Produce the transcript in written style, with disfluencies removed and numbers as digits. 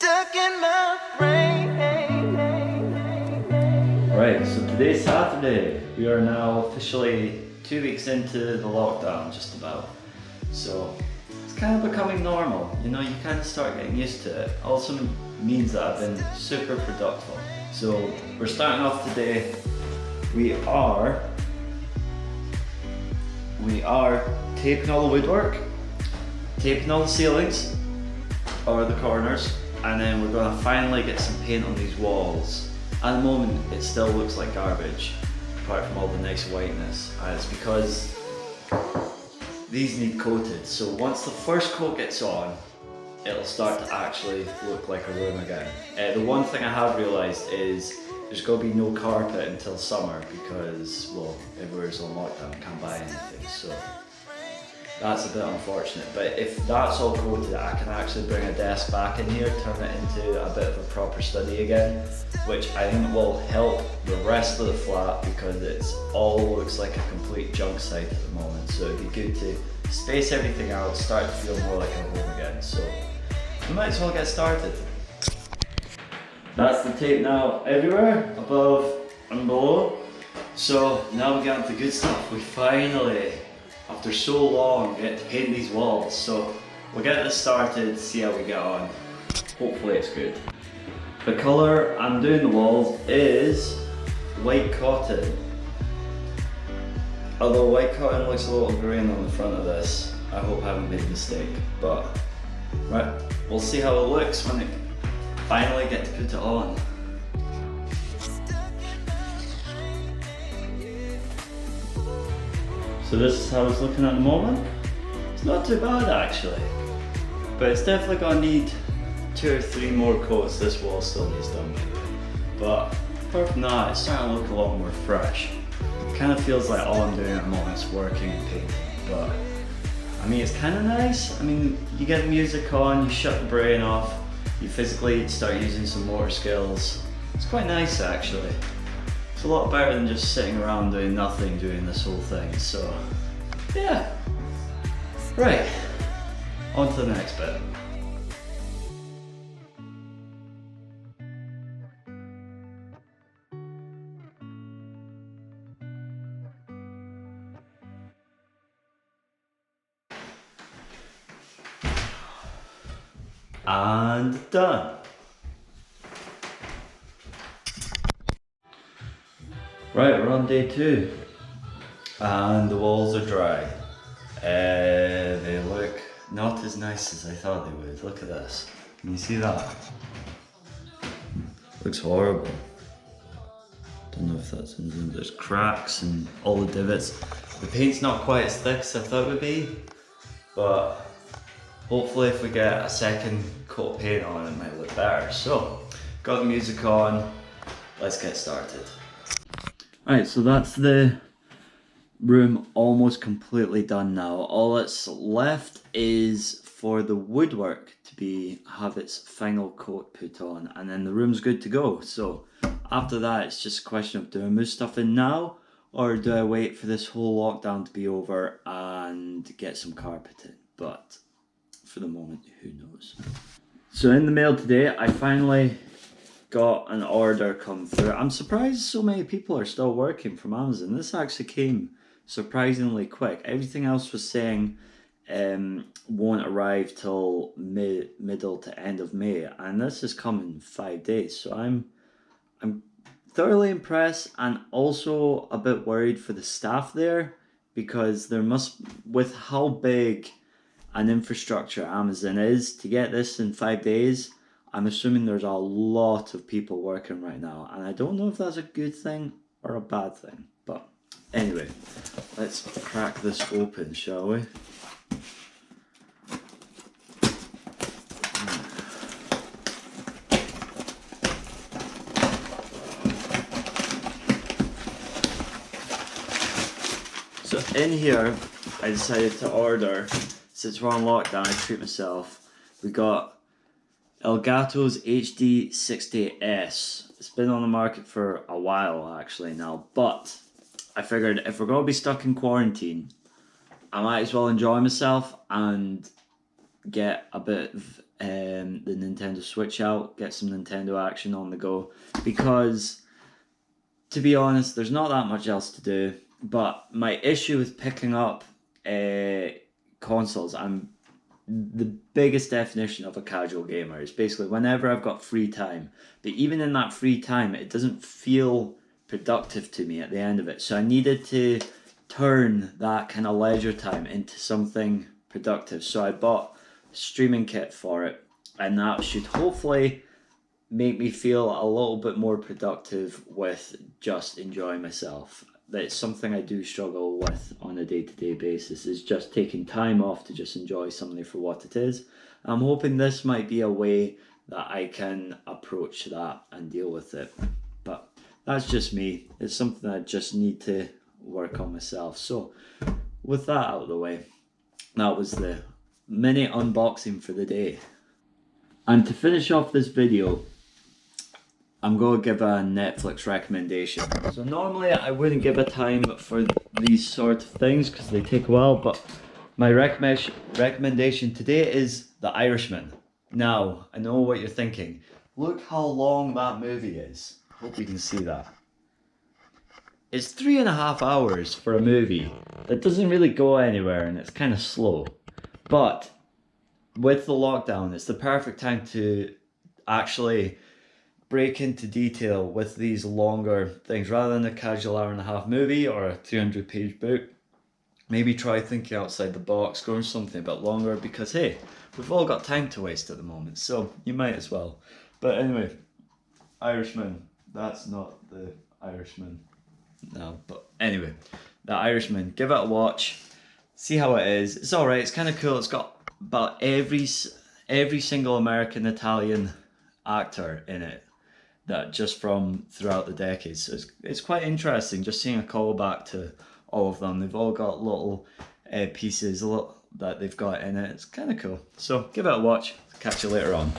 stuck in my brain. Right, so today's Saturday. We are now officially 2 weeks into the lockdown, just about. So it's kind of becoming normal. You know, you kind of start getting used to it. Also means that I've been super productive. So we're starting off today. We are taping all the woodwork, taping all the ceilings or the corners, and then we're going to finally get some paint on these walls. At the moment it still looks like garbage apart from all the nice whiteness, and it's because these need coated. So once the first coat gets on, it'll start to actually look like a room again. The one thing I have realised is there's going to be no carpet until summer because, well, everywhere's on lockdown, can't buy anything, so that's a bit unfortunate. But if that's all coated, I can actually bring a desk back in here, turn it into a bit of a proper study again, which I think will help the rest of the flat because it's all looks like a complete junk site at the moment. So it'd be good to space everything out, start to feel more like a home again. So we might as well get started. That's the tape now everywhere, above and below. So now we get into the good stuff. We finally, after so long, get to paint these walls. So we'll get this started, see how we get on. Hopefully it's good. The colour I'm doing the walls is white cotton. Although white cotton looks a little green on the front of this, I hope I haven't made a mistake. But right, we'll see how it looks when it finally get to put it on. So this is how it's looking at the moment. It's not too bad actually, but it's definitely gonna need 2 or 3 more coats. This wall still needs done, but apart from that, it's starting to look a lot more fresh. It kind of feels like all I'm doing at the moment is working and painting, but I mean it's kind of nice. I mean, you get the music on, you shut the brain off, you physically start using some motor skills. It's quite nice actually. It's a lot better than just sitting around doing nothing doing this whole thing, so yeah. Right, on to the next bit. And done. Right, we're on day 2 and the walls are dry. They look not as nice as I thought they would. Look at this. Can you see that? Looks horrible. Don't know if that's in zoom. There's cracks and all the divots. The paint's not quite as thick as I thought it would be, but hopefully if we get a second coat of paint on, it might look better. So, got the music on, let's get started. Right, so that's the room almost completely done now. All that's left is for the woodwork to have its final coat put on, and then the room's good to go. So after that, it's just a question of, do I move stuff in now, or do I wait for this whole lockdown to be over and get some carpet in? But for the moment, who knows. So in the mail today, I finally got an order come through. I'm surprised so many people are still working from Amazon. This actually came surprisingly quick. Everything else was saying won't arrive till middle to end of May, and this has come in 5 days. So I'm thoroughly impressed, and also a bit worried for the staff there, because there must, with how big an infrastructure Amazon is, to get this in 5 days, I'm assuming there's a lot of people working right now, and I don't know if that's a good thing or a bad thing. But anyway, let's crack this open, shall we? So in here, I decided to order, since we're on lockdown, I treat myself. We got Elgato's HD60S. It's been on the market for a while actually now, but I figured if we're going to be stuck in quarantine, I might as well enjoy myself and get a bit of the Nintendo Switch out, get some Nintendo action on the go, because to be honest, there's not that much else to do. But my issue with picking up consoles, I'm the biggest definition of a casual gamer is basically whenever I've got free time. But even in that free time, it doesn't feel productive to me at the end of it. So I needed to turn that kind of leisure time into something productive. So I bought a streaming kit for it, and that should hopefully make me feel a little bit more productive with just enjoying myself. That's something I do struggle with on a day-to-day basis, is just taking time off to just enjoy something for what it is. I'm hoping this might be a way that I can approach that and deal with it. But that's just me. It's something I just need to work on myself. So with that out of the way, that was the mini unboxing for the day. And to finish off this video, I'm going to give a Netflix recommendation. So normally I wouldn't give a time for these sort of things because they take a while, but my recommendation today is The Irishman. Now, I know what you're thinking. Look how long that movie is. Hope you can see that. It's 3.5 hours for a movie that doesn't really go anywhere and it's kind of slow. But with the lockdown, it's the perfect time to actually break into detail with these longer things rather than a casual 1.5-hour movie or a 300-page book. Maybe try thinking outside the box, going something a bit longer, because hey, we've all got time to waste at the moment, so you might as well. But anyway, Irishman. That's not The Irishman. No, but anyway, The Irishman. Give it a watch. See how it is. It's alright. It's kind of cool. It's got about every single American Italian actor in it, that just from throughout the decades. So it's quite interesting just seeing a callback to all of them. They've all got little pieces that they've got in it. It's kind of cool. So give it a watch. Catch you later on.